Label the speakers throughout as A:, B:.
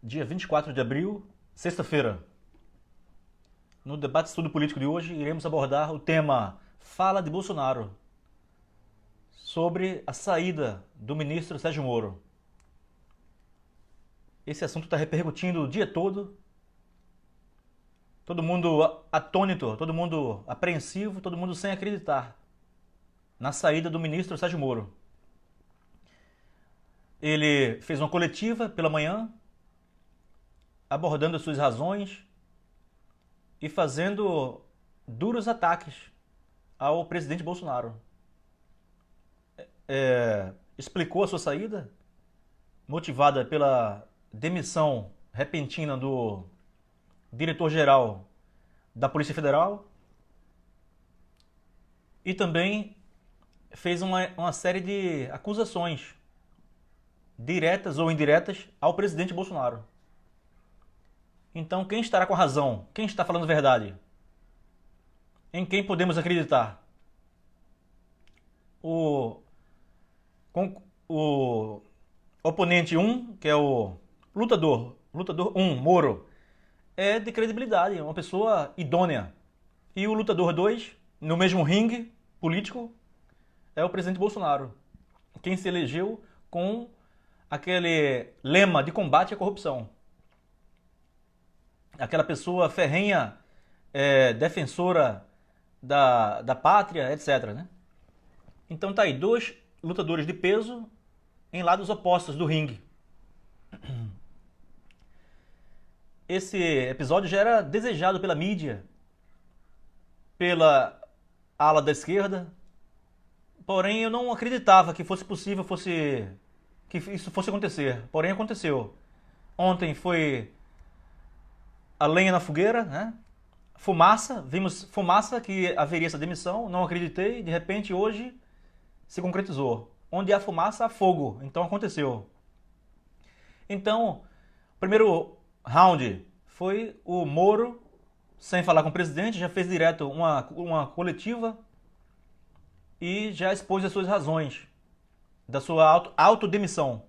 A: dia 24 de abril, sexta-feira. No debate estudo político de hoje, iremos abordar o tema Fala de Bolsonaro sobre a saída do ministro Sérgio Moro. Esse assunto está repercutindo o dia todo mundo atônito, todo mundo apreensivo, todo mundo sem acreditar na saída do ministro Sérgio Moro. Ele fez uma coletiva pela manhã, abordando as suas razões e fazendo duros ataques ao presidente Bolsonaro. Explicou a sua saída, motivada pela demissão repentina do diretor-geral da Polícia Federal, e também fez uma série de acusações, diretas ou indiretas, ao presidente Bolsonaro. Então, quem estará com a razão? Quem está falando a verdade? Em quem podemos acreditar? O oponente 1, que é o lutador 1, Moro, é de credibilidade, é uma pessoa idônea. E o lutador 2, no mesmo ringue político, é o presidente Bolsonaro, quem se elegeu com aquele lema de combate à corrupção. Aquela pessoa ferrenha, defensora da pátria, etc. Né? Então tá aí, dois lutadores de peso em lados opostos do ringue. Esse episódio já era desejado pela mídia, pela ala da esquerda, porém eu não acreditava que fosse possível, que isso fosse acontecer. Porém aconteceu. Ontem foi a lenha na fogueira, né? Fumaça, vimos fumaça que haveria essa demissão, não acreditei, de repente hoje se concretizou. Onde há fumaça, há fogo, então aconteceu. Então, o primeiro round foi o Moro, sem falar com o presidente, já fez direto uma coletiva e já expôs as suas razões da sua autodemissão.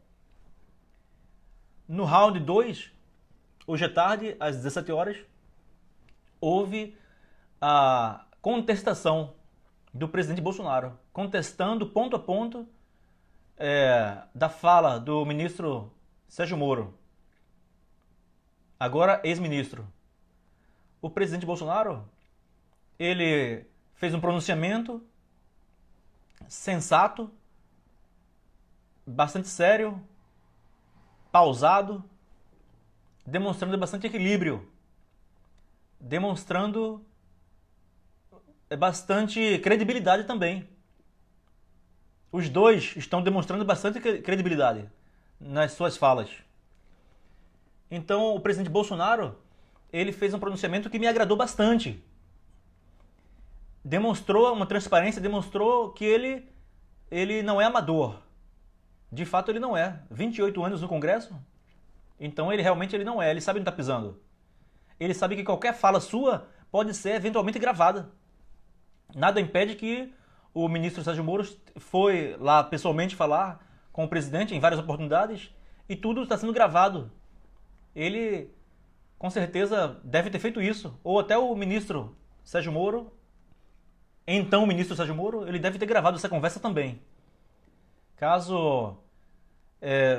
A: No round 2, hoje à tarde, às 17 horas, houve a contestação do presidente Bolsonaro, contestando ponto a ponto da fala do ministro Sérgio Moro, agora ex-ministro. O presidente Bolsonaro, ele fez um pronunciamento sensato, bastante sério, pausado, demonstrando bastante equilíbrio, demonstrando bastante credibilidade também. Os dois estão demonstrando bastante credibilidade nas suas falas. Então, o presidente Bolsonaro, ele fez um pronunciamento que me agradou bastante. Demonstrou uma transparência, demonstrou que ele não é amador. De fato, ele não é. 28 anos no Congresso, então ele realmente não é. Ele sabe onde está pisando. Ele sabe que qualquer fala sua pode ser eventualmente gravada. Nada impede que o ministro Sérgio Moro foi lá pessoalmente falar com o presidente em várias oportunidades e tudo está sendo gravado. Ele, com certeza, deve ter feito isso. Ou até o ministro Sérgio Moro, então o ministro Sérgio Moro, ele deve ter gravado essa conversa também. Caso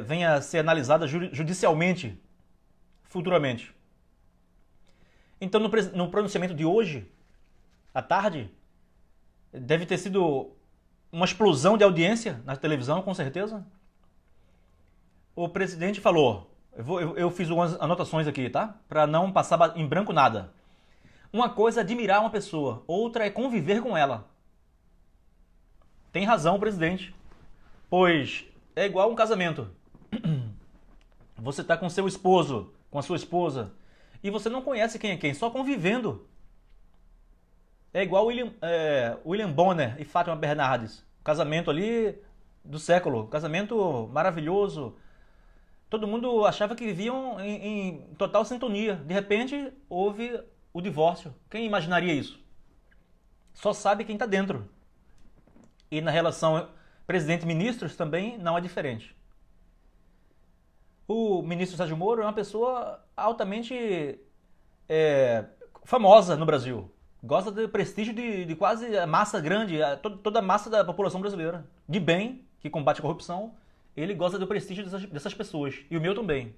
A: venha a ser analisada judicialmente futuramente. Então, no pronunciamento de hoje, à tarde, deve ter sido uma explosão de audiência na televisão, com certeza. O presidente falou, eu fiz algumas anotações aqui, tá? Para não passar em branco nada. Uma coisa é admirar uma pessoa, outra é conviver com ela. Tem razão o presidente, pois é igual um casamento. Você está com seu esposo, com a sua esposa, e você não conhece quem é quem, só convivendo. É igual William Bonner e Fátima Bernardes. Casamento ali do século. Casamento maravilhoso. Todo mundo achava que viviam em total sintonia. De repente, houve o divórcio. Quem imaginaria isso? Só sabe quem está dentro. E na relação presidente e ministros também não é diferente. O ministro Sérgio Moro é uma pessoa altamente famosa no Brasil. Gosta do prestígio de quase a massa grande, toda a massa da população brasileira. De bem, que combate a corrupção, ele gosta do prestígio dessas pessoas. E o meu também.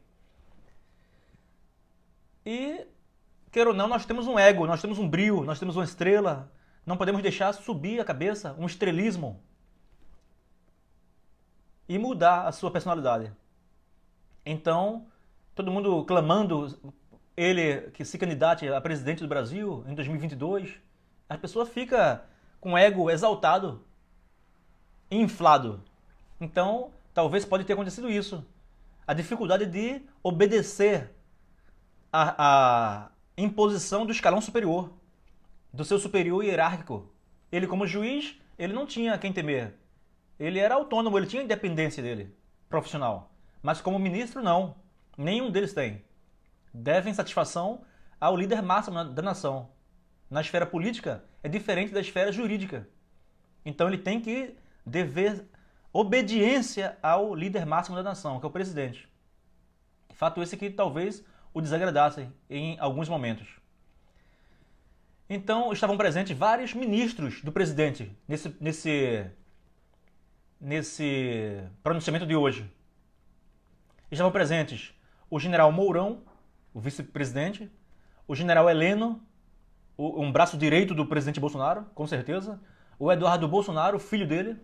A: E, queira ou não, nós temos um ego, nós temos um brio, nós temos uma estrela. Não podemos deixar subir a cabeça um estrelismo e mudar a sua personalidade. Então, todo mundo clamando ele que se candidate a presidente do Brasil em 2022, a pessoa fica com o ego exaltado, inflado. Então, talvez pode ter acontecido isso. A dificuldade de obedecer à imposição do escalão superior, do seu superior hierárquico. Ele, como juiz, ele não tinha quem temer. Ele era autônomo, ele tinha a independência dele, profissional. Mas como ministro, não. Nenhum deles tem. Devem satisfação ao líder máximo da nação. Na esfera política, é diferente da esfera jurídica. Então ele tem que dever obediência ao líder máximo da nação, que é o presidente. Fato esse que talvez o desagradasse em alguns momentos. Então estavam presentes vários ministros do presidente nesse pronunciamento de hoje. Estavam presentes o general Mourão, o vice-presidente, o general Heleno, um braço direito do presidente Bolsonaro, com certeza, o Eduardo Bolsonaro, filho dele,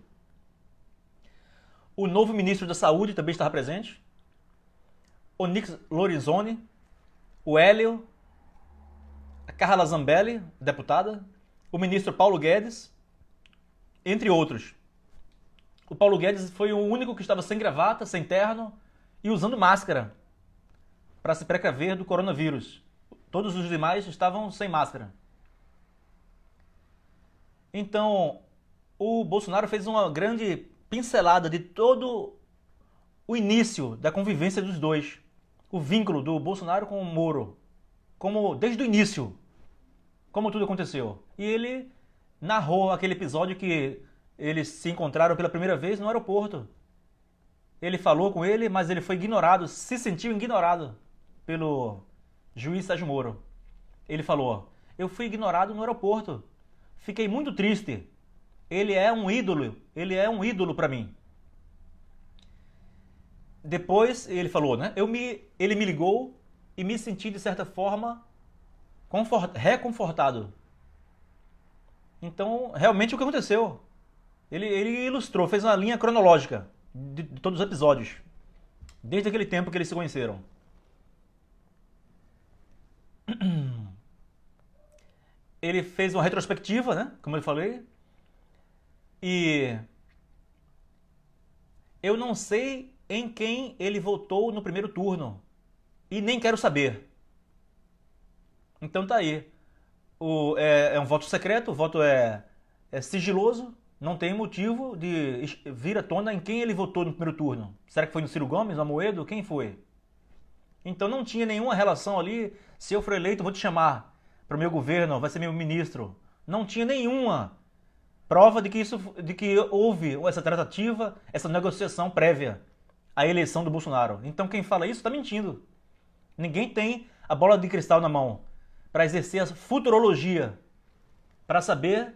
A: o novo ministro da Saúde também estava presente, o Onyx Lorenzoni, o Hélio, a Carla Zambelli, deputada, o ministro Paulo Guedes, entre outros. O Paulo Guedes foi o único que estava sem gravata, sem terno e usando máscara para se precaver do coronavírus. Todos os demais estavam sem máscara. Então, o Bolsonaro fez uma grande pincelada de todo o início da convivência dos dois. O vínculo do Bolsonaro com o Moro. Como desde o início. Como tudo aconteceu. E ele narrou aquele episódio que eles se encontraram pela primeira vez no aeroporto. Ele falou com ele, mas ele foi ignorado, se sentiu ignorado pelo juiz Sérgio Moro. Ele falou: eu fui ignorado no aeroporto. Fiquei muito triste. Ele é um ídolo para mim. Depois ele falou, né? Ele me ligou e me senti de certa forma reconfortado. Então, realmente o que aconteceu? Ele ilustrou, fez uma linha cronológica de todos os episódios, desde aquele tempo que eles se conheceram. Ele fez uma retrospectiva, né? Como eu falei. E eu não sei em quem ele votou no primeiro turno. E nem quero saber. Então tá aí. É um voto secreto, o voto é sigiloso. Não tem motivo de vir à tona em quem ele votou no primeiro turno. Será que foi no Ciro Gomes, no Amoedo? Quem foi? Então não tinha nenhuma relação ali. Se eu for eleito, eu vou te chamar para o meu governo, vai ser meu ministro. Não tinha nenhuma prova de que houve essa tratativa, essa negociação prévia à eleição do Bolsonaro. Então quem fala isso está mentindo. Ninguém tem a bola de cristal na mão para exercer a futurologia, para saber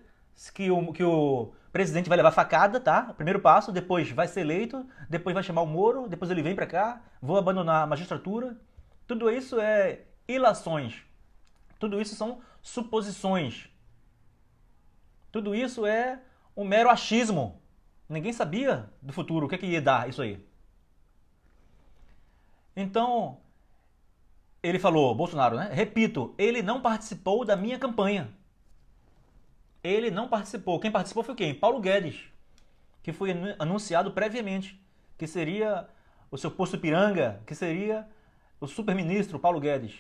A: que o presidente vai levar facada, tá? Primeiro passo, depois vai ser eleito, depois vai chamar o Moro, depois ele vem para cá, vou abandonar a magistratura. Tudo isso é ilações. Tudo isso são suposições. Tudo isso é um mero achismo. Ninguém sabia do futuro, o que é que ia dar isso aí. Então, ele falou, Bolsonaro, né? Repito, ele não participou da minha campanha. Ele não participou. Quem participou foi quem? Paulo Guedes, que foi anunciado previamente, que seria o seu posto Piranga, que seria o super-ministro Paulo Guedes.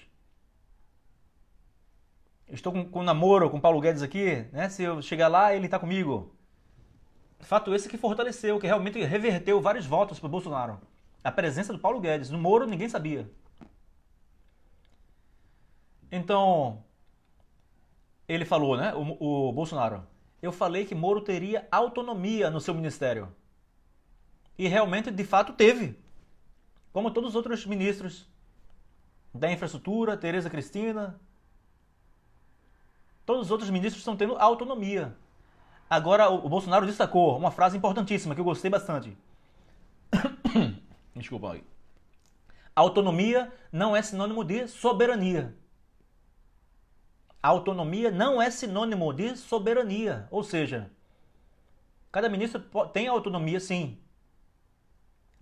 A: Estou com namoro com Paulo Guedes aqui, né? Se eu chegar lá, ele está comigo. Fato esse que fortaleceu, que realmente reverteu vários votos para o Bolsonaro. A presença do Paulo Guedes. No Moro, ninguém sabia. Então, ele falou, né? O Bolsonaro. Eu falei que Moro teria autonomia no seu ministério. E realmente, de fato, teve. como todos os outros ministros da infraestrutura, Tereza Cristina, todos os outros ministros estão tendo autonomia. Agora, o Bolsonaro destacou uma frase importantíssima que eu gostei bastante. Desculpa aí. Autonomia não é sinônimo de soberania. Autonomia não é sinônimo de soberania. Ou seja, cada ministro tem autonomia, sim.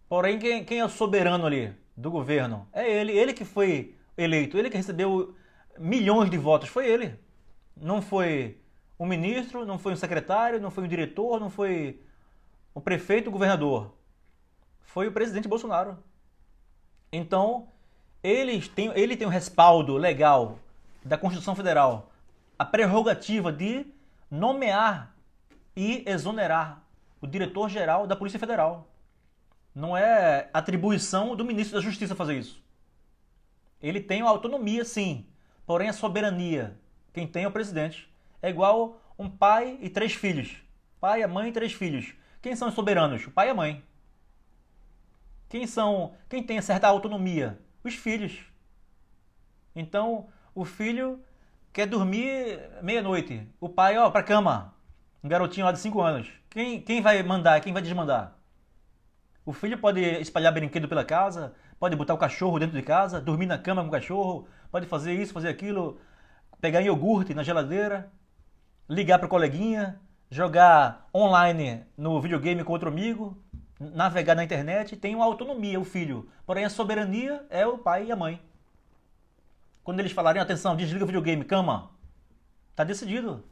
A: Porém, quem é o soberano ali do governo? É ele. Ele que foi eleito. Ele que recebeu milhões de votos. Foi ele. Não foi um ministro, não foi um secretário, não foi um diretor, não foi o prefeito, o governador. Foi o presidente Bolsonaro. Então, ele tem um respaldo legal da Constituição Federal, a prerrogativa de nomear e exonerar o diretor-geral da Polícia Federal. Não é atribuição do ministro da Justiça fazer isso. Ele tem uma autonomia, sim, porém a soberania, quem tem é o presidente. É igual um pai e 3 filhos. Pai, a mãe e 3 filhos. Quem são os soberanos? O pai e a mãe. Quem tem certa autonomia? Os filhos. Então, o filho quer dormir meia-noite. O pai, ó, pra cama. Um garotinho lá de 5 anos. Quem vai mandar? Quem vai desmandar? O filho pode espalhar brinquedo pela casa, pode botar o cachorro dentro de casa, dormir na cama com o cachorro, pode fazer isso, fazer aquilo, pegar iogurte na geladeira, ligar para o coleguinha, jogar online no videogame com outro amigo, navegar na internet. Tem uma autonomia, o filho. Porém, a soberania é o pai e a mãe. Quando eles falarem, atenção, desliga o videogame, cama, tá decidido.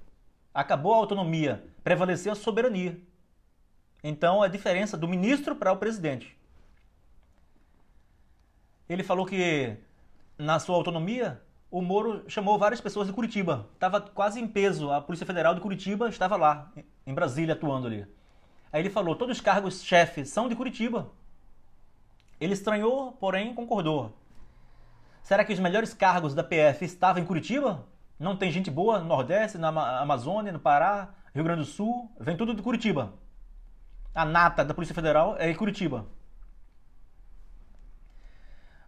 A: Acabou a autonomia, prevaleceu a soberania. Então, a diferença do ministro para o presidente. Ele falou que, na sua autonomia, o Moro chamou várias pessoas de Curitiba. Estava quase em peso, a Polícia Federal de Curitiba estava lá, em Brasília, atuando ali. Aí ele falou, todos os cargos chefes são de Curitiba. Ele estranhou, porém concordou. Será que os melhores cargos da PF estavam em Curitiba? Não tem gente boa no Nordeste, na Amazônia, no Pará, Rio Grande do Sul? Vem tudo de Curitiba. A nata da Polícia Federal é em Curitiba.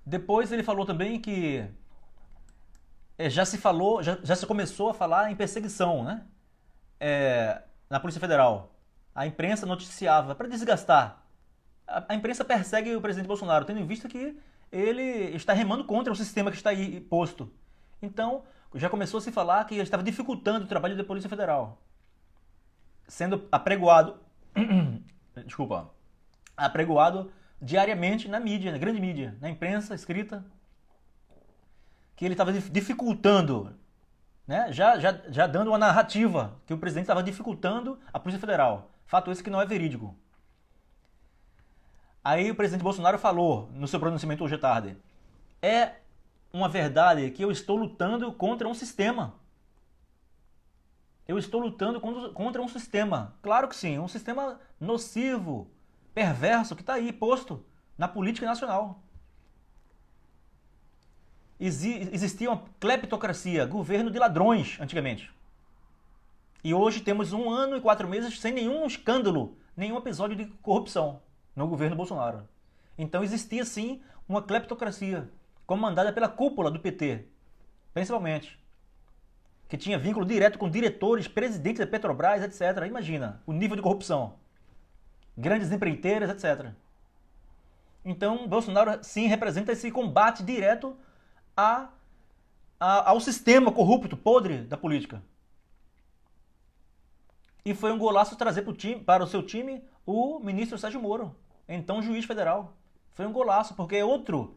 A: Depois ele falou também que já se começou a falar em perseguição, né? Na Polícia Federal. A imprensa noticiava, para desgastar. A imprensa persegue o presidente Bolsonaro, tendo em vista que ele está remando contra o sistema que está aí posto. Então, já começou a se falar que ele estava dificultando o trabalho da Polícia Federal. Sendo apregoado, apregoado diariamente na mídia, na grande mídia, na imprensa escrita, que ele estava dificultando, né? já dando uma narrativa que o presidente estava dificultando a Polícia Federal. Fato esse que não é verídico. Aí o presidente Bolsonaro falou, no seu pronunciamento hoje à tarde, é uma verdade que eu estou lutando contra um sistema. Eu estou lutando contra um sistema. Claro que sim, um sistema nocivo, perverso, que está aí posto na política nacional. Existia uma cleptocracia, governo de ladrões, antigamente. E hoje temos 1 ano e 4 meses sem nenhum escândalo, nenhum episódio de corrupção no governo Bolsonaro. Então existia sim uma cleptocracia, comandada pela cúpula do PT, principalmente, que tinha vínculo direto com diretores, presidentes da Petrobras, etc. Imagina o nível de corrupção. Grandes empreiteiras, etc. Então, Bolsonaro sim representa esse combate direto ao sistema corrupto, podre da política. E foi um golaço trazer para o seu time o ministro Sérgio Moro, então juiz federal. Foi um golaço, porque é outro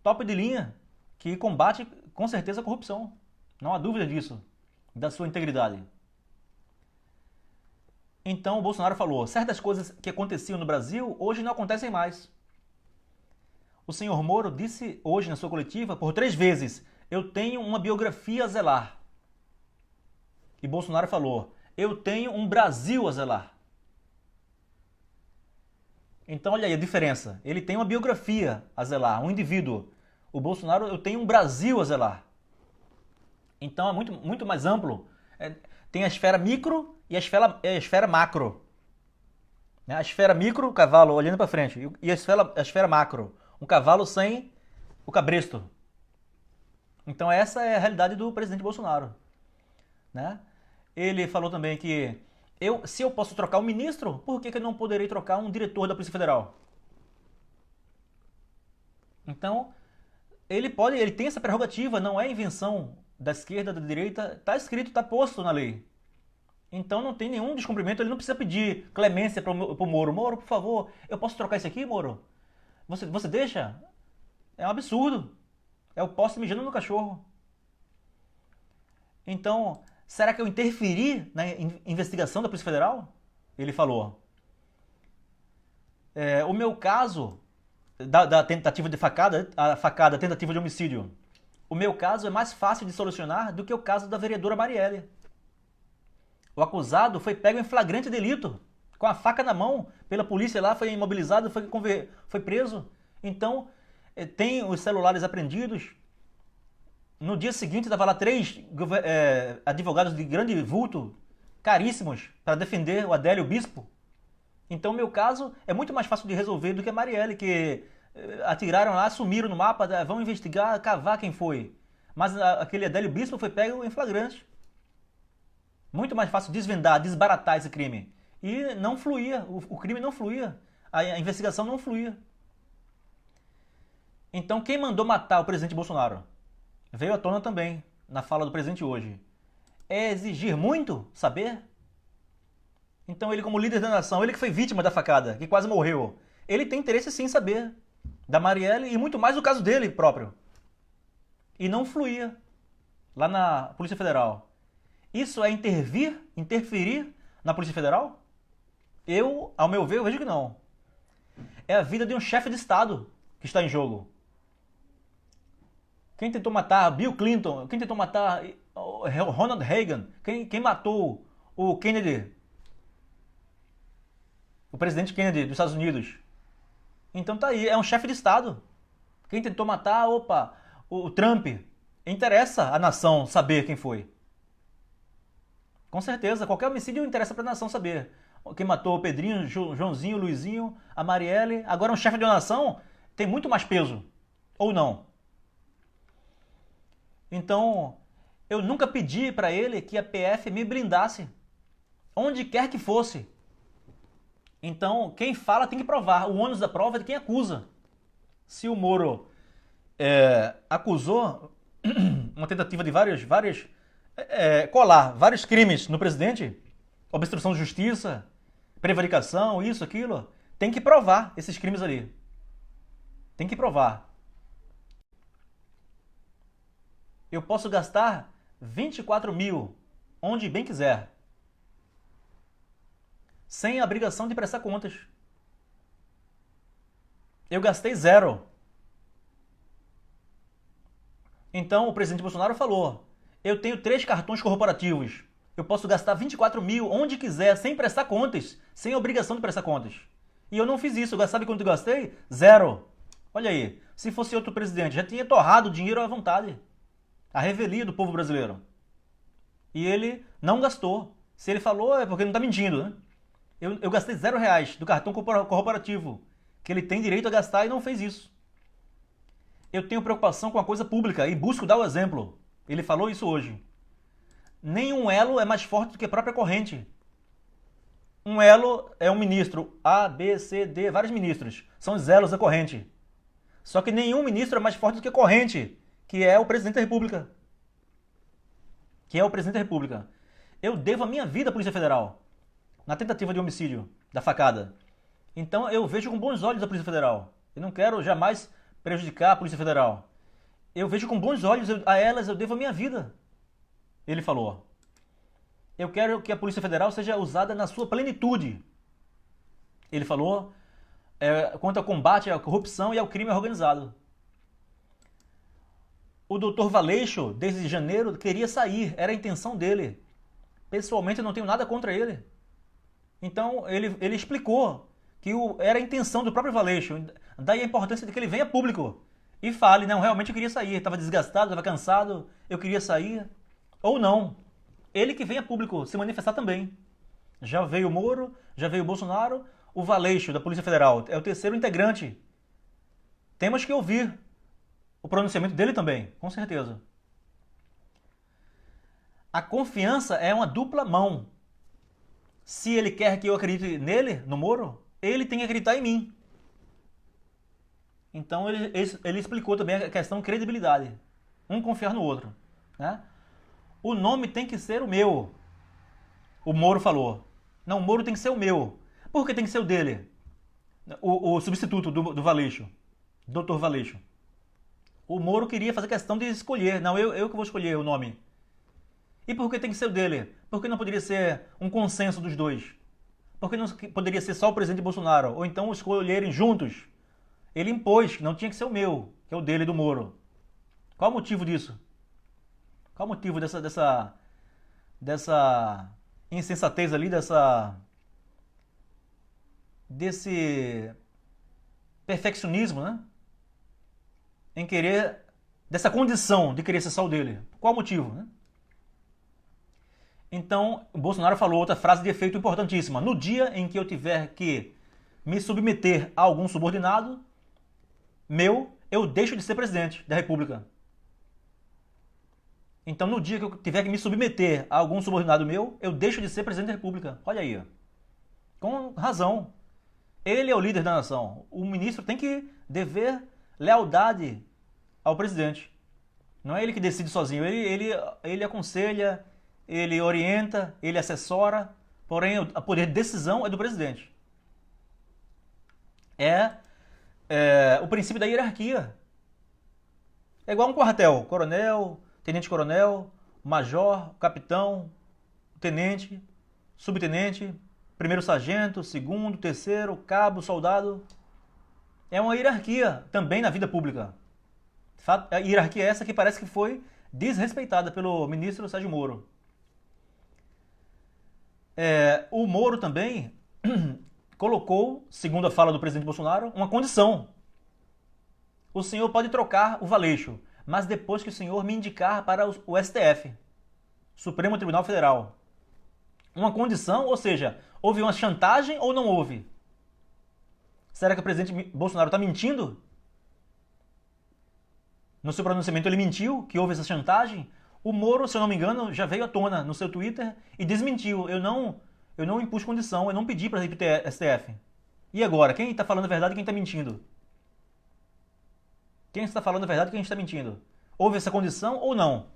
A: top de linha que combate com certeza a corrupção. Não há dúvida disso, da sua integridade. Então o Bolsonaro falou, certas coisas que aconteciam no Brasil hoje não acontecem mais. O senhor Moro disse hoje na sua coletiva, por 3 vezes, eu tenho uma biografia a zelar. E Bolsonaro falou, eu tenho um Brasil a zelar. Então olha aí a diferença. Ele tem uma biografia a zelar, um indivíduo. O Bolsonaro, eu tenho um Brasil a zelar. Então é muito mais amplo. Tem a esfera micro e a esfera macro. A esfera micro, o cavalo olhando para frente, e a esfera macro, um cavalo sem o cabresto. Então essa é a realidade do presidente Bolsonaro, né? Ele falou também que se eu posso trocar um ministro, por que eu não poderei trocar um diretor da Polícia Federal? Então, ele tem essa prerrogativa, não é invenção da esquerda, da direita, está escrito, está posto na lei. Então não tem nenhum descumprimento, ele não precisa pedir clemência para o Moro. Moro, por favor, eu posso trocar isso aqui, Moro? Você deixa? É um absurdo. É o poste mijando no cachorro. Então, será que eu interferi na investigação da Polícia Federal? Ele falou. O meu caso da tentativa de facada, a tentativa de homicídio, o meu caso é mais fácil de solucionar do que o caso da vereadora Marielle. O acusado foi pego em flagrante delito, com a faca na mão, pela polícia lá, foi imobilizado, foi preso. Então, tem os celulares apreendidos. No dia seguinte, estava lá 3 advogados de grande vulto, caríssimos, para defender o Adélio Bispo. Então, o meu caso é muito mais fácil de resolver do que a Marielle, que atiraram lá, sumiram no mapa, vão investigar, cavar quem foi. Mas aquele Adélio Bispo foi pego em flagrante. Muito mais fácil desvendar, desbaratar esse crime. E não fluía, o crime não fluía, a investigação não fluía. Então, quem mandou matar o presidente Bolsonaro? Veio à tona também, na fala do presidente hoje. É exigir muito saber? Então ele, como líder da nação, ele que foi vítima da facada, que quase morreu, ele tem interesse sim em saber da Marielle e muito mais do caso dele próprio. E não fluía lá na Polícia Federal. Isso é interferir na Polícia Federal? Ao meu ver, eu vejo que não. É a vida de um chefe de Estado que está em jogo. Quem tentou matar Bill Clinton, quem tentou matar Ronald Reagan, quem matou o Kennedy, o presidente Kennedy dos Estados Unidos. Então tá aí, é um chefe de Estado. Quem tentou matar, o Trump. Interessa a nação saber quem foi. Com certeza, qualquer homicídio interessa para a nação saber. Quem matou o Pedrinho, Joãozinho, Luizinho, a Marielle. Agora um chefe de uma nação tem muito mais peso. Ou não? Então, eu nunca pedi para ele que a PF me blindasse. Onde quer que fosse. Então, quem fala tem que provar. O ônus da prova é de quem acusa. Se o Moro acusou uma tentativa de colar vários crimes no presidente, obstrução de justiça, prevaricação, isso, aquilo, tem que provar esses crimes ali. Tem que provar. Eu posso gastar 24 mil onde bem quiser, sem a obrigação de prestar contas. Eu gastei 0. Então o presidente Bolsonaro falou, eu tenho 3 cartões corporativos, eu posso gastar 24 mil onde quiser, sem prestar contas, sem obrigação de prestar contas. E eu não fiz isso, sabe quanto eu gastei? 0. Olha aí, se fosse outro presidente, já tinha torrado o dinheiro à vontade. A revelia do povo brasileiro. E ele não gastou. Se ele falou, é porque não está mentindo, né? Eu gastei R$0 do cartão corporativo, que ele tem direito a gastar e não fez isso. Eu tenho preocupação com a coisa pública e busco dar o exemplo. Ele falou isso hoje. Nenhum elo é mais forte do que a própria corrente. Um elo é um ministro, A, B, C, D, vários ministros. São os elos da corrente. Só que nenhum ministro é mais forte do que a corrente, que é o presidente da República. Eu devo a minha vida à Polícia Federal, na tentativa de homicídio, da facada. Então eu vejo com bons olhos a Polícia Federal. Eu não quero jamais prejudicar a Polícia Federal. Eu vejo com bons olhos a elas, eu devo a minha vida. Ele falou. Eu quero que a Polícia Federal seja usada na sua plenitude. Ele falou quanto ao combate à corrupção e ao crime organizado. O doutor Valeixo, desde janeiro, queria sair, era a intenção dele. Pessoalmente, eu não tenho nada contra ele. Então, ele explicou que era a intenção do próprio Valeixo. Daí a importância de que ele venha a público e fale, não, realmente eu queria sair, estava desgastado, estava cansado, eu queria sair. Ou não. Ele que venha a público se manifestar também. Já veio o Moro, já veio o Bolsonaro, o Valeixo, da Polícia Federal, é o terceiro integrante. temos que ouvir o pronunciamento dele também, com certeza. A confiança é uma dupla mão. Se ele quer que eu acredite nele, no Moro, ele tem que acreditar em mim. Então ele explicou também a questão de credibilidade. Um confiar no outro. Né? O nome tem que ser o meu. O Moro falou. Não, o Moro tem que ser o meu. Por que tem que ser o dele? O substituto do Valeixo. Dr. Valeixo. O Moro queria fazer questão de escolher. Não, eu que vou escolher o nome. E por que tem que ser o dele? Por que não poderia ser um consenso dos dois? Por que não poderia ser só o presidente Bolsonaro? Ou então escolherem juntos? Ele impôs que não tinha que ser o meu, que é o dele, do Moro. Qual o motivo disso? Qual o motivo dessa insensatez ali, desse perfeccionismo, né? Em querer, dessa condição de querer ser só o dele. Qual o motivo, né? Então, o Bolsonaro falou outra frase de efeito importantíssima. No dia em que eu tiver que me submeter a algum subordinado meu, eu deixo de ser presidente da República. Então, no dia que eu tiver que me submeter a algum subordinado meu, eu deixo de ser presidente da República. Olha aí. Com razão. Ele é o líder da nação. O ministro tem que dever lealdade ao presidente. Não é ele que decide sozinho. Ele aconselha, ele orienta, ele assessora, porém o poder de decisão é do presidente. O princípio da hierarquia. É igual um quartel: coronel, tenente-coronel, major, capitão, tenente, subtenente, primeiro sargento, segundo, terceiro, cabo, soldado. É uma hierarquia também na vida pública. A hierarquia é essa que parece que foi desrespeitada pelo ministro Sérgio Moro. O Moro também colocou, segundo a fala do presidente Bolsonaro, uma condição. O senhor pode trocar o Valeixo, mas depois que o senhor me indicar para o STF, Supremo Tribunal Federal. Uma condição, ou seja, houve uma chantagem ou não houve? Será que o presidente Bolsonaro está mentindo? No seu pronunciamento ele mentiu que houve essa chantagem? O Moro, se eu não me engano, já veio à tona no seu Twitter e desmentiu. Eu não impus condição, eu não pedi para ir para o STF. E agora, quem está falando a verdade e quem está mentindo? Quem está falando a verdade e quem está mentindo? Houve essa condição ou não?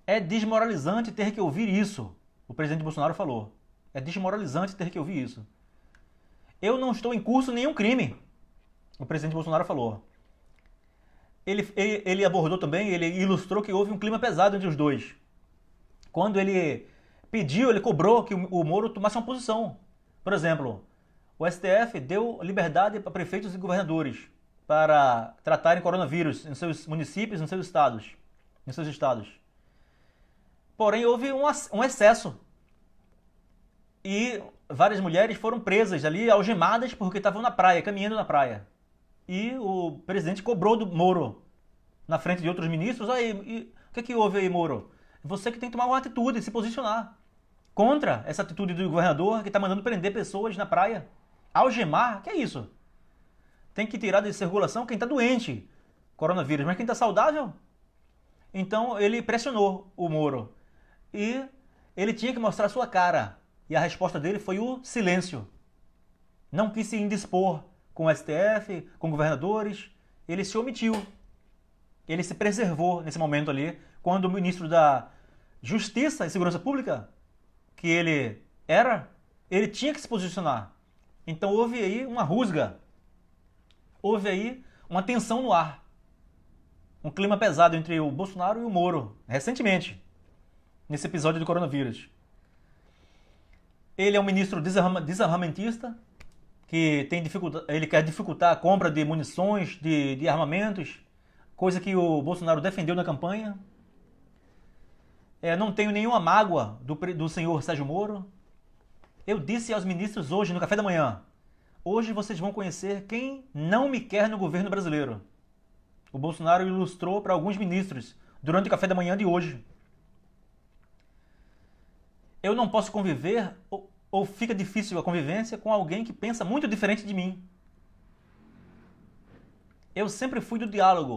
A: É desmoralizante ter que ouvir isso, o presidente Bolsonaro falou. É desmoralizante ter que ouvir isso. Eu não estou em curso nenhum crime, o presidente Bolsonaro falou. Ele abordou também, ele ilustrou que houve um clima pesado entre os dois. Quando ele cobrou que o Moro tomasse uma posição. Por exemplo, o STF deu liberdade para prefeitos e governadores para tratarem coronavírus em seus municípios, em seus estados. Porém, houve um excesso. E várias mulheres foram presas ali, algemadas, porque estavam na praia, caminhando na praia. E o presidente cobrou do Moro, na frente de outros ministros. Aí, o que houve aí, Moro? Você que tem que tomar uma atitude, se posicionar contra essa atitude do governador que está mandando prender pessoas na praia. Algemar, que é isso? Tem que tirar de circulação quem está doente, coronavírus, mas quem está saudável? Então ele pressionou o Moro e ele tinha que mostrar sua cara. E a resposta dele foi o silêncio. Não quis se indispor com o STF, com governadores, ele se omitiu. Ele se preservou nesse momento ali, quando o ministro da Justiça e Segurança Pública, que ele era, ele tinha que se posicionar. Então houve aí uma rusga, houve aí uma tensão no ar. Um clima pesado entre o Bolsonaro e o Moro, recentemente, nesse episódio do coronavírus. Ele é um ministro desarmamentista, que ele quer dificultar a compra de munições, de armamentos, coisa que o Bolsonaro defendeu na campanha. Não tenho nenhuma mágoa do senhor Sérgio Moro. Eu disse aos ministros hoje, no café da manhã, hoje vocês vão conhecer quem não me quer no governo brasileiro. O Bolsonaro ilustrou para alguns ministros durante o café da manhã de hoje. Eu não posso conviver ou fica difícil a convivência com alguém que pensa muito diferente de mim. Eu sempre fui do diálogo.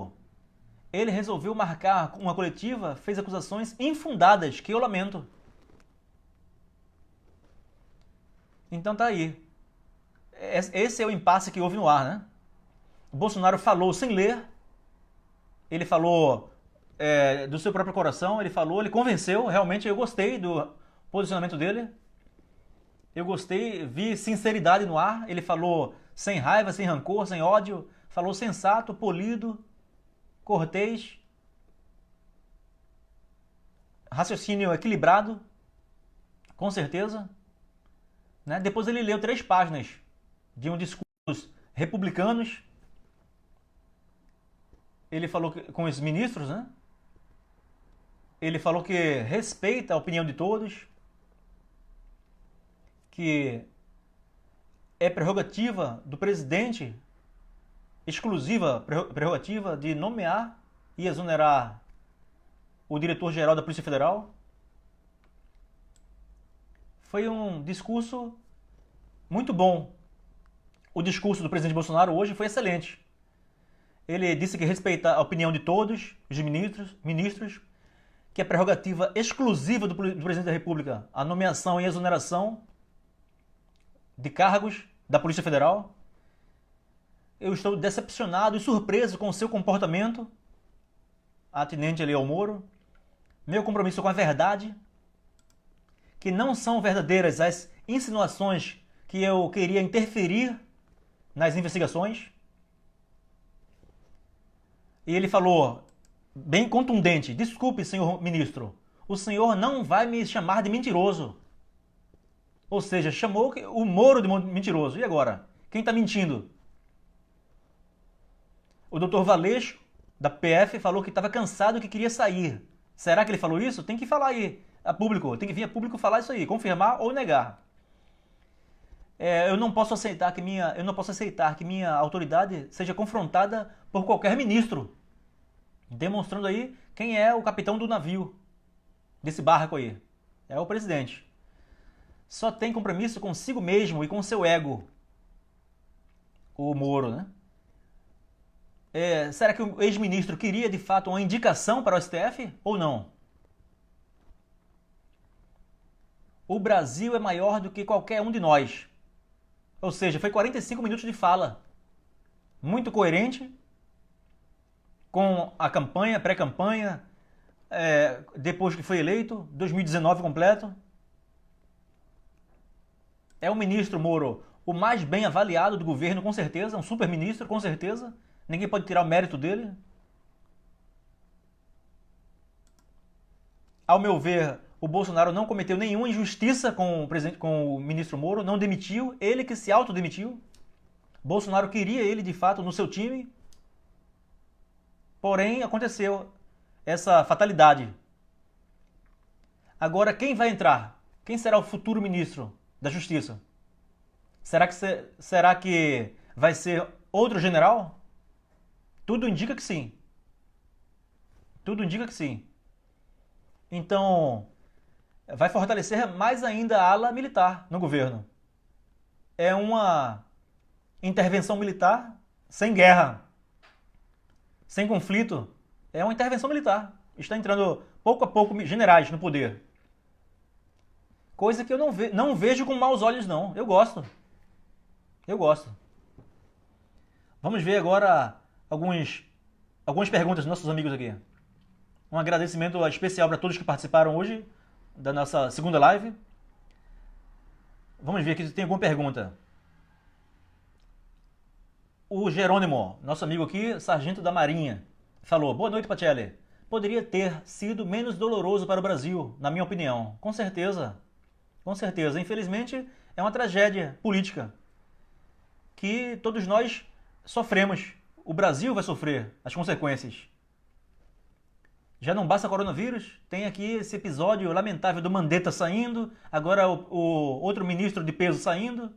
A: Ele resolveu marcar uma coletiva, fez acusações infundadas, que eu lamento. Então tá aí. Esse é o impasse que houve no ar, né? O Bolsonaro falou sem ler, ele falou do seu próprio coração, ele convenceu, realmente eu gostei do posicionamento dele. Eu gostei, vi sinceridade no ar, ele falou sem raiva, sem rancor, sem ódio, falou sensato, polido, cortês, raciocínio equilibrado, com certeza. Né? Depois ele leu 3 páginas de um discurso republicanos. Ele falou com os ministros, né? Ele falou que respeita a opinião de todos, que é prerrogativa do presidente, exclusiva prerrogativa de nomear e exonerar o diretor-geral da Polícia Federal. Foi um discurso muito bom. O discurso do presidente Bolsonaro hoje foi excelente. Ele disse que respeita a opinião de todos os ministros, que é prerrogativa exclusiva do presidente da República a nomeação e exoneração de cargos da Polícia Federal. Eu estou decepcionado e surpreso com o seu comportamento atinente ali ao Moro. Meu compromisso com a verdade, que não são verdadeiras as insinuações que eu queria interferir nas investigações. E ele falou, bem contundente, desculpe, senhor ministro, o senhor não vai me chamar de mentiroso. Ou seja, chamou o Moro de mentiroso. E agora? Quem está mentindo? O doutor Valeixo, da PF, falou que estava cansado e que queria sair. Será que ele falou isso? Tem que falar aí a público, tem que vir a público falar isso aí, confirmar ou negar. Eu não posso aceitar que minha autoridade seja confrontada por qualquer ministro, demonstrando aí quem é o capitão do navio, desse barco aí. É o presidente. Só tem compromisso consigo mesmo e com seu ego, o Moro, né? Será que o ex-ministro queria de fato uma indicação para o STF ou não? O Brasil é maior do que qualquer um de nós. Ou seja, foi 45 minutos de fala. Muito coerente com a campanha, pré-campanha, depois que foi eleito, 2019 completo. É o ministro Moro o mais bem avaliado do governo, com certeza, um super ministro, com certeza. Ninguém pode tirar o mérito dele. Ao meu ver, o Bolsonaro não cometeu nenhuma injustiça com o ministro Moro, não demitiu, ele que se autodemitiu. Bolsonaro queria ele, de fato, no seu time. Porém, aconteceu essa fatalidade. Agora, quem vai entrar? Quem será o futuro ministro da Justiça? Será que vai ser outro general? Tudo indica que sim. Tudo indica que sim. Então, vai fortalecer mais ainda a ala militar no governo. É uma intervenção militar sem guerra, sem conflito. É uma intervenção militar. Está entrando pouco a pouco generais no poder. Coisa que eu não vejo com maus olhos, não. Eu gosto. Eu gosto. Vamos ver agora algumas perguntas dos nossos amigos aqui. Um agradecimento especial para todos que participaram hoje da nossa segunda live. Vamos ver aqui se tem alguma pergunta. O Jerônimo, nosso amigo aqui, sargento da Marinha, falou: boa noite, Pacelli. Poderia ter sido menos doloroso para o Brasil, na minha opinião. Com certeza. Com certeza. Infelizmente, é uma tragédia política que todos nós sofremos. O Brasil vai sofrer as consequências. Já não basta coronavírus, tem aqui esse episódio lamentável do Mandetta saindo, agora o outro ministro de peso saindo.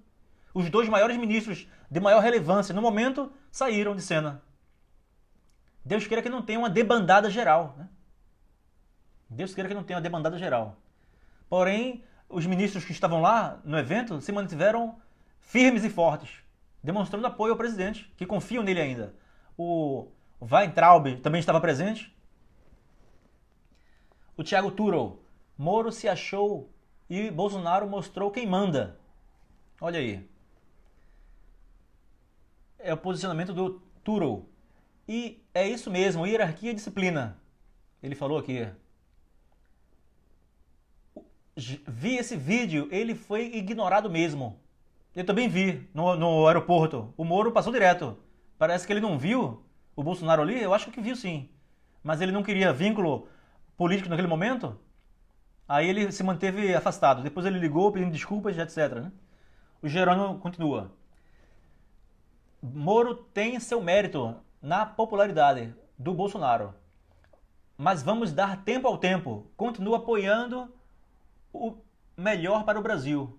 A: Os 2 maiores ministros de maior relevância no momento saíram de cena. Deus queira que não tenha uma debandada geral, né? Deus queira que não tenha uma debandada geral. Porém, os ministros que estavam lá no evento se mantiveram firmes e fortes, demonstrando apoio ao presidente, que confiam nele ainda. O Weintraub também estava presente. O Thiago Turol, Moro se achou e Bolsonaro mostrou quem manda. Olha aí. É o posicionamento do Turol. E é isso mesmo, hierarquia e disciplina. Ele falou aqui. Vi esse vídeo, ele foi ignorado mesmo. Eu também vi no aeroporto. O Moro passou direto. Parece que ele não viu o Bolsonaro ali. Eu acho que viu sim. Mas ele não queria vínculo político naquele momento. Aí ele se manteve afastado. Depois ele ligou pedindo desculpas, etc. Né? O Jerônimo continua. Moro tem seu mérito na popularidade do Bolsonaro. Mas vamos dar tempo ao tempo. Continua apoiando o melhor para o Brasil.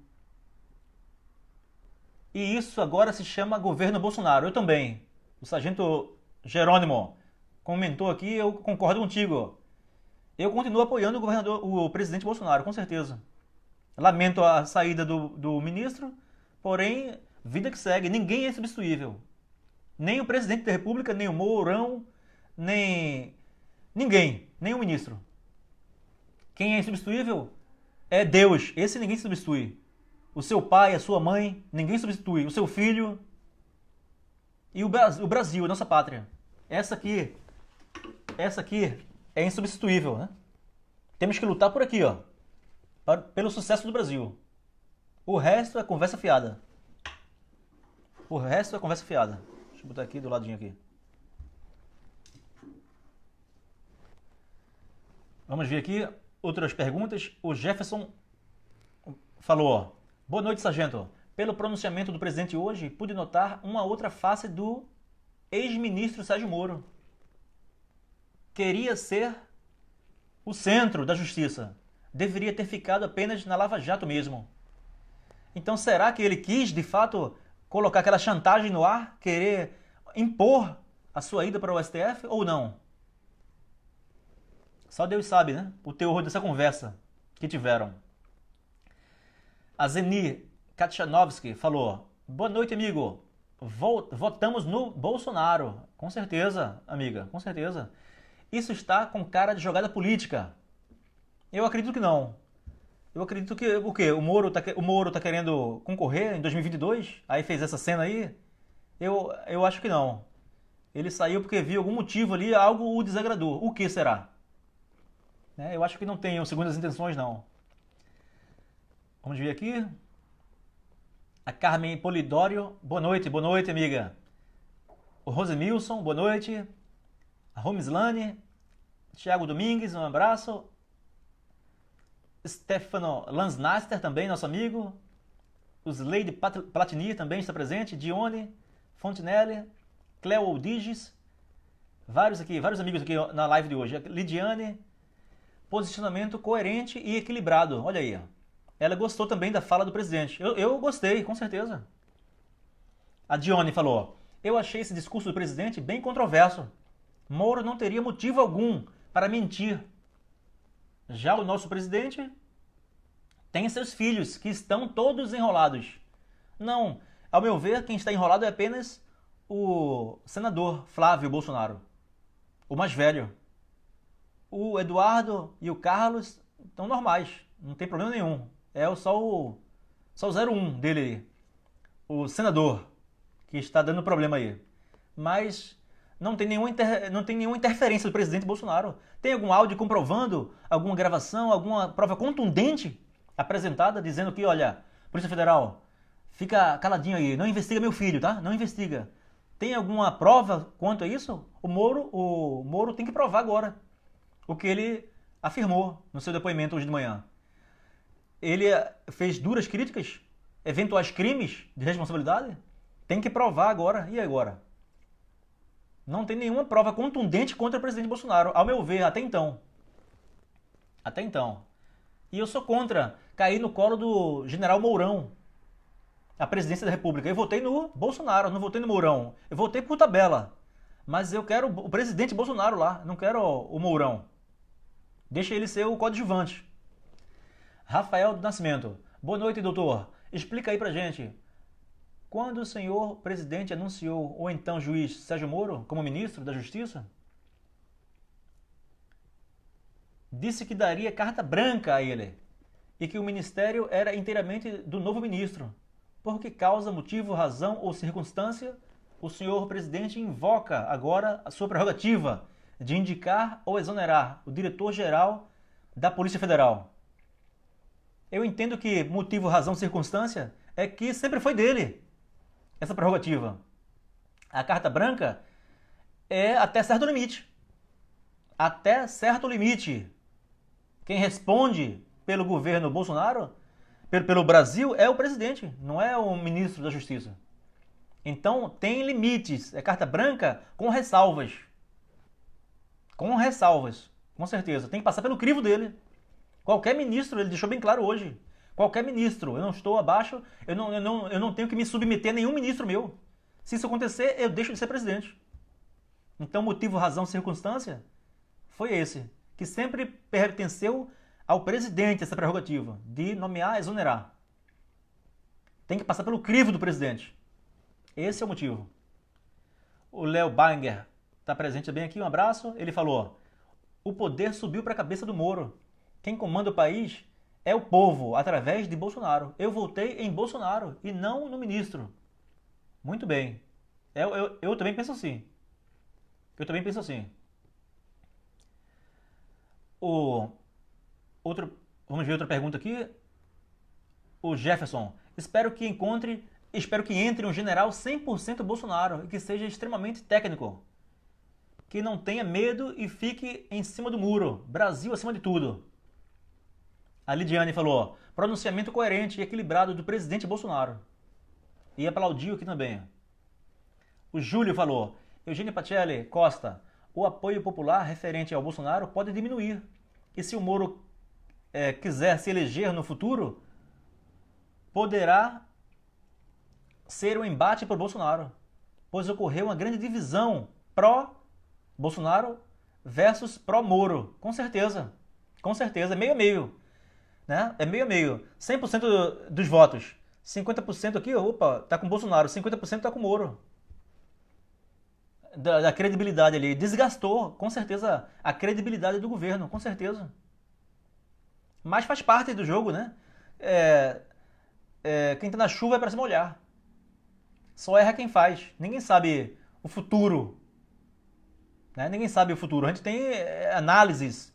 A: E isso agora se chama governo Bolsonaro. Eu também. O sargento Jerônimo comentou aqui, eu concordo contigo. Eu continuo apoiando o presidente Bolsonaro, com certeza. Lamento a saída do ministro, porém, vida que segue. Ninguém é substituível. Nem o presidente da República, nem o Mourão, nem ninguém, nem o ministro. Quem é insubstituível é Deus. Esse ninguém substitui. O seu pai, a sua mãe, ninguém substitui. O seu filho e o Brasil, a nossa pátria. Essa aqui é insubstituível, né? Temos que lutar por aqui, ó, pelo sucesso do Brasil. O resto é conversa fiada. O resto é conversa fiada. Deixa eu botar aqui do ladinho aqui. Vamos ver aqui outras perguntas. O Jefferson falou, ó, boa noite, sargento. Pelo pronunciamento do presidente hoje, pude notar uma outra face do ex-ministro Sérgio Moro. Queria ser o centro da justiça. Deveria ter ficado apenas na Lava Jato mesmo. Então será que ele quis, de fato, colocar aquela chantagem no ar, querer impor a sua ida para o STF ou não? Só Deus sabe, né? O teor dessa conversa que tiveram. A Zeni Katchanovski falou, boa noite, amigo. Votamos no Bolsonaro. Com certeza, amiga, com certeza. Isso está com cara de jogada política. Eu acredito que não. Eu acredito que o quê? O Moro tá querendo concorrer em 2022? Aí fez essa cena aí? Eu acho que não. Ele saiu porque viu algum motivo ali, algo o desagradou. O que será? Eu acho que não tem segundas intenções, não. Vamos ver aqui. A Carmen Polidório, boa noite, amiga. O Rosemilson, boa noite. A Romislane, Thiago Domingues, um abraço. Stefano Lansnaster também, nosso amigo. Os Lady Platini também está presente. Dione, Fontinelli, Cleo Oldiges. Vários amigos aqui na live de hoje. Lidiane, posicionamento coerente e equilibrado. Olha aí, ó. Ela gostou também da fala do presidente. Eu gostei, com certeza. A Dione falou, eu achei esse discurso do presidente bem controverso. Moro não teria motivo algum para mentir. Já o nosso presidente tem seus filhos, que estão todos enrolados. Não, ao meu ver, quem está enrolado é apenas o senador Flávio Bolsonaro, o mais velho. O Eduardo e o Carlos estão normais, não tem problema nenhum. É só o 01 dele aí, o senador, que está dando problema aí. Mas não tem nenhuma interferência do presidente Bolsonaro. Tem algum áudio comprovando, alguma gravação, alguma prova contundente apresentada dizendo que, olha, Polícia Federal, fica caladinho aí, não investiga meu filho, tá? Não investiga. Tem alguma prova quanto a isso? O Moro tem que provar agora o que ele afirmou no seu depoimento hoje de manhã. Ele fez duras críticas, eventuais crimes de responsabilidade? Tem que provar agora. E agora? Não tem nenhuma prova contundente contra o presidente Bolsonaro, ao meu ver, até então. Até então. E eu sou contra cair no colo do general Mourão, a presidência da República. Eu votei no Bolsonaro, não votei no Mourão. Eu votei por tabela. Mas eu quero o presidente Bolsonaro lá, não quero o Mourão. Deixa ele ser o coadjuvante. Rafael do Nascimento. Boa noite, doutor. Explica aí pra gente. Quando o senhor presidente anunciou o então juiz Sérgio Moro como ministro da Justiça, disse que daria carta branca a ele e que o ministério era inteiramente do novo ministro. Por que causa, motivo, razão ou circunstância, o senhor presidente invoca agora a sua prerrogativa de indicar ou exonerar o diretor-geral da Polícia Federal? Eu entendo que motivo, razão, circunstância é que sempre foi dele essa prerrogativa. A carta branca é até certo limite. Até certo limite. Quem responde pelo governo Bolsonaro, pelo Brasil, é o presidente, não é o ministro da Justiça. Então tem limites. É carta branca com ressalvas. Com ressalvas, com certeza. Tem que passar pelo crivo dele. Qualquer ministro, ele deixou bem claro hoje. Qualquer ministro, eu não estou abaixo, eu não tenho que me submeter a nenhum ministro meu. Se isso acontecer, eu deixo de ser presidente. Então, motivo, razão, circunstância foi esse, que sempre pertenceu ao presidente essa prerrogativa de nomear, exonerar. Tem que passar pelo crivo do presidente. Esse é o motivo. O Léo Banger está presente bem aqui, um abraço. Ele falou: o poder subiu para a cabeça do Moro. Quem comanda o país é o povo, através de Bolsonaro. Eu votei em Bolsonaro e não no ministro. Muito bem. Eu também penso assim. Eu também penso assim. Vamos ver outra pergunta aqui. O Jefferson. Espero que entre um general 100% Bolsonaro e que seja extremamente técnico. Que não tenha medo e fique em cima do muro. Brasil acima de tudo. A Lidiane falou: pronunciamento coerente e equilibrado do presidente Bolsonaro. E aplaudiu aqui também. O Júlio falou: Eugênio Pacelli Costa, o apoio popular referente ao Bolsonaro pode diminuir. E se o Moro quiser se eleger no futuro, poderá ser um embate por Bolsonaro, pois ocorreu uma grande divisão pró-Bolsonaro versus pró-Moro. Com certeza, é meio a meio. Né? É meio a meio. 100% dos votos. 50% aqui, opa, tá com Bolsonaro. 50% tá com Moro. Da credibilidade ali. Desgastou, com certeza, a credibilidade do governo, com certeza. Mas faz parte do jogo, né? Quem tá na chuva é pra se molhar. Só erra quem faz. Ninguém sabe o futuro. Né? Ninguém sabe o futuro. A gente tem análises.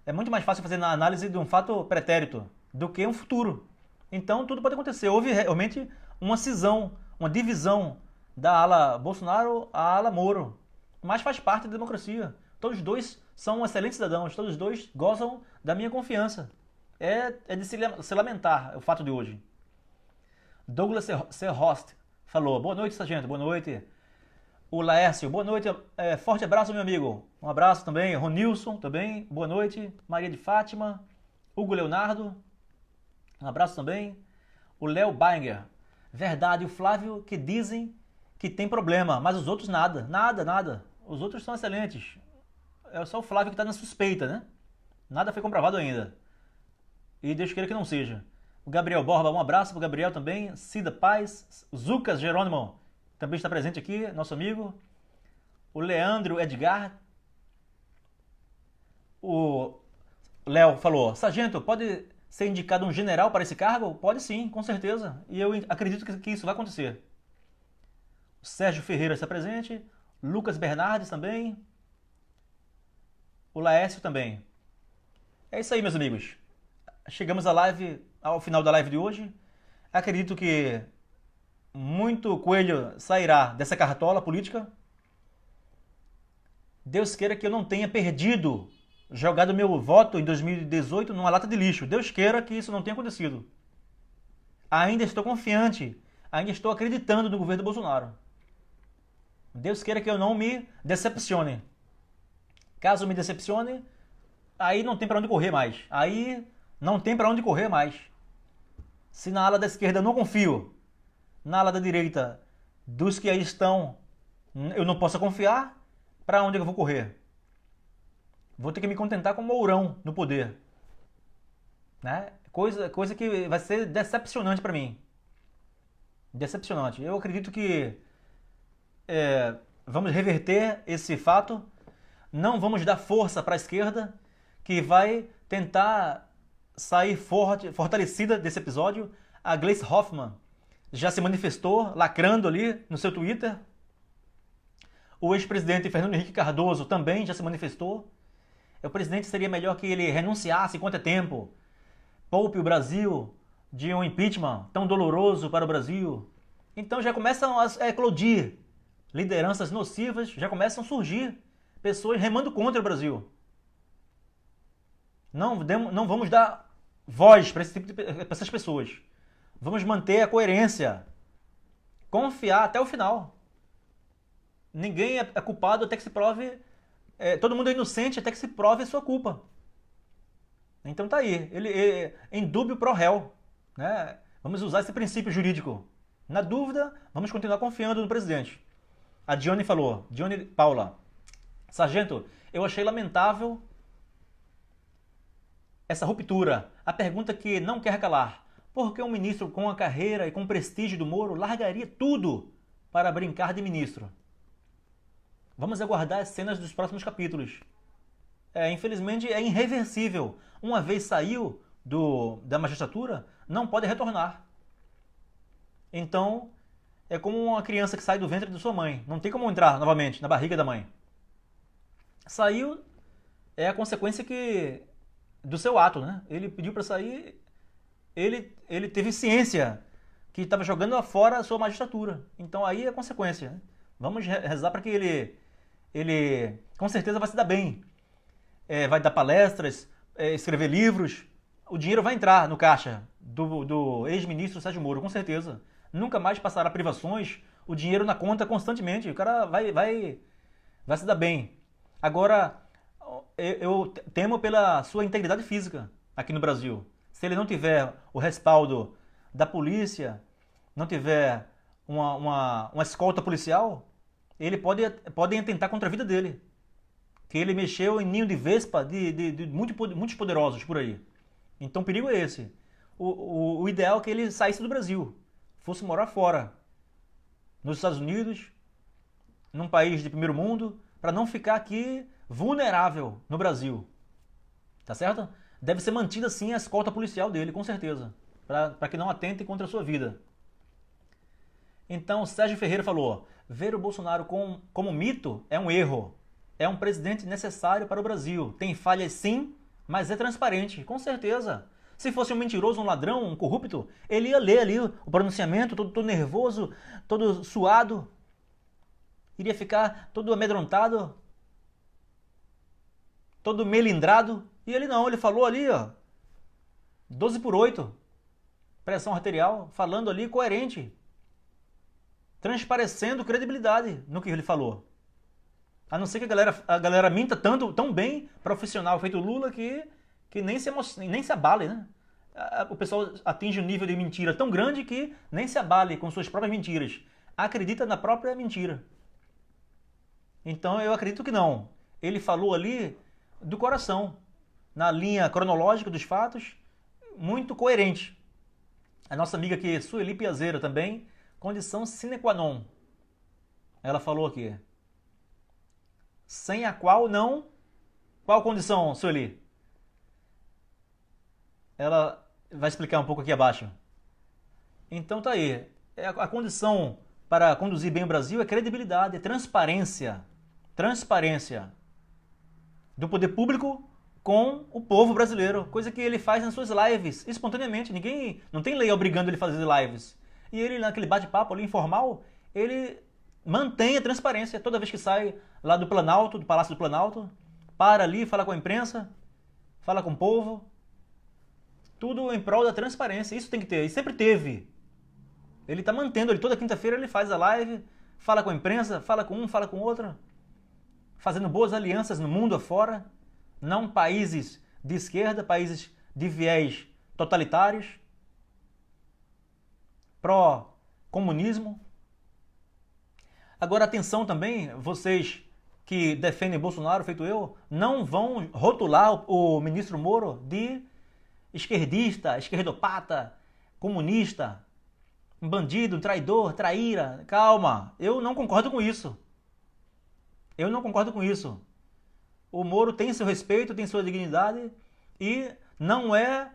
A: É muito mais fácil fazer na análise de um fato pretérito do que um futuro. Então tudo pode acontecer. Houve realmente uma cisão, uma divisão da ala Bolsonaro à ala Moro. Mas faz parte da democracia. Todos os dois são excelentes cidadãos. Todos os dois gozam da minha confiança. É de se lamentar o fato de hoje. Douglas Serhost falou: boa noite, sargento. Boa noite. O Laércio, boa noite, forte abraço, meu amigo. Um abraço também. Ronilson também, boa noite. Maria de Fátima, Hugo Leonardo, um abraço também. O Léo Banger, verdade, o Flávio que dizem que tem problema, mas os outros nada. Os outros são excelentes. É só o Flávio que está na suspeita, né? Nada foi comprovado ainda. E Deus queira que não seja. O Gabriel Borba, um abraço pro Gabriel também. Cida Paz, Zucas Jerônimo também está presente aqui, nosso amigo. O Leandro Edgar. O Léo falou: sargento, pode ser indicado um general para esse cargo? Pode sim, com certeza. E eu acredito que isso vai acontecer. O Sérgio Ferreira está presente. Lucas Bernardes também. O Laércio também. É isso aí, meus amigos. Chegamos ao final da live de hoje. Acredito que muito coelho sairá dessa cartola política. Deus queira que eu não tenha jogado meu voto em 2018 numa lata de lixo. Deus queira que isso não tenha acontecido. Ainda estou confiante, ainda estou acreditando no governo Bolsonaro. Deus queira que eu não me decepcione. Caso me decepcione, aí não tem para onde correr mais. Se na ala da esquerda eu não confio, na ala da direita, dos que aí estão, eu não posso confiar, para onde eu vou correr? Vou ter que me contentar com o Mourão no poder. Né? Coisa que vai ser decepcionante para mim. Decepcionante. Eu acredito que vamos reverter esse fato. Não vamos dar força para a esquerda, que vai tentar sair fortalecida desse episódio. A Gleisi Hoffmann já se manifestou, lacrando ali no seu Twitter. O ex-presidente Fernando Henrique Cardoso também já se manifestou. O presidente seria melhor que ele renunciasse enquanto é tempo. Poupe o Brasil de um impeachment tão doloroso para o Brasil. Então já começam a eclodir lideranças nocivas, já começam a surgir pessoas remando contra o Brasil. Não vamos dar voz para essas pessoas. Vamos manter a coerência. Confiar até o final. Ninguém é culpado até que se prove... todo mundo é inocente até que se prove a sua culpa. Então tá aí. Ele em dúbio pro réu. Né? Vamos usar esse princípio jurídico. Na dúvida, vamos continuar confiando no presidente. A Dione falou. Dione Paula. Sargento, eu achei lamentável essa ruptura. A pergunta que não quer calar. Por que um ministro com a carreira e com o prestígio do Moro largaria tudo para brincar de ministro? Vamos aguardar as cenas dos próximos capítulos. Infelizmente é irreversível. Uma vez saiu da magistratura, não pode retornar. Então, é como uma criança que sai do ventre de sua mãe. Não tem como entrar novamente na barriga da mãe. Saiu, é a consequência do seu ato, né? Ele pediu para sair, ele teve ciência que estava jogando fora a sua magistratura. Então aí é a consequência. Né? Vamos rezar para que ele com certeza vai se dar bem. Vai dar palestras, escrever livros. O dinheiro vai entrar no caixa do ex-ministro Sérgio Moro, com certeza. Nunca mais passará privações, o dinheiro na conta constantemente. O cara vai se dar bem. Agora, eu temo pela sua integridade física aqui no Brasil. Se ele não tiver o respaldo da polícia, não tiver uma escolta policial, ele pode atentar contra a vida dele. Que ele mexeu em ninho de vespa de muitos poderosos por aí. Então o perigo é esse. O ideal é que ele saísse do Brasil, fosse morar fora, nos Estados Unidos, num país de primeiro mundo, para não ficar aqui vulnerável no Brasil. Tá certo? Deve ser mantida sim a escolta policial dele, com certeza, para que não atente contra a sua vida. Então Sérgio Ferreira falou: ver o Bolsonaro como mito é um erro. É um presidente necessário para o Brasil. Tem falhas sim, mas é transparente, com certeza. Se fosse um mentiroso, um ladrão, um corrupto, ele ia ler ali o pronunciamento, todo nervoso, todo suado. Iria ficar todo amedrontado, todo melindrado. E ele não, ele falou ali, ó, 12/8, pressão arterial, falando ali coerente, transparecendo credibilidade no que ele falou. A não ser que a galera minta tão bem, profissional, feito Lula, que nem se abale, né? O pessoal atinge um nível de mentira tão grande que nem se abale com suas próprias mentiras. Acredita na própria mentira. Então eu acredito que não. Ele falou ali do coração, na linha cronológica dos fatos, muito coerente. A nossa amiga aqui, Sueli Piazeira, também, condição sine qua non. Ela falou aqui. Sem a qual não... Qual condição, Sueli? Ela vai explicar um pouco aqui abaixo. Então tá aí. A condição para conduzir bem o Brasil é credibilidade, é transparência. Transparência do poder público com o povo brasileiro. Coisa que ele faz nas suas lives, espontaneamente. Não tem lei obrigando ele a fazer lives. E ele, naquele bate-papo ali informal, ele mantém a transparência. Toda vez que sai lá do Planalto, do Palácio do Planalto, para ali, fala com a imprensa, fala com o povo. Tudo em prol da transparência. Isso tem que ter. E sempre teve. Ele está mantendo. Toda quinta-feira ele faz a live, fala com a imprensa, fala com um, fala com outro. Fazendo boas alianças no mundo afora. Não países de esquerda, países de viés totalitários. Pró-comunismo. Agora atenção também, vocês que defendem Bolsonaro, feito eu, não vão rotular o ministro Moro de esquerdista, esquerdopata, comunista, um bandido, um traidor, traíra. Calma, eu não concordo com isso. Eu não concordo com isso. O Moro tem seu respeito, tem sua dignidade e não é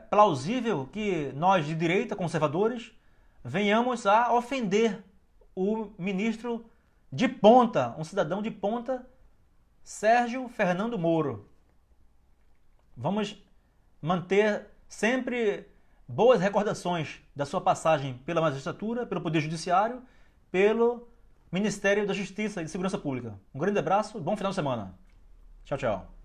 A: plausível que nós de direita, conservadores, venhamos a ofender o ministro de ponta, um cidadão de ponta, Sérgio Fernando Moro. Vamos manter sempre boas recordações da sua passagem pela magistratura, pelo Poder Judiciário, pelo Ministério da Justiça e de Segurança Pública. Um grande abraço, bom final de semana. Tchau, tchau.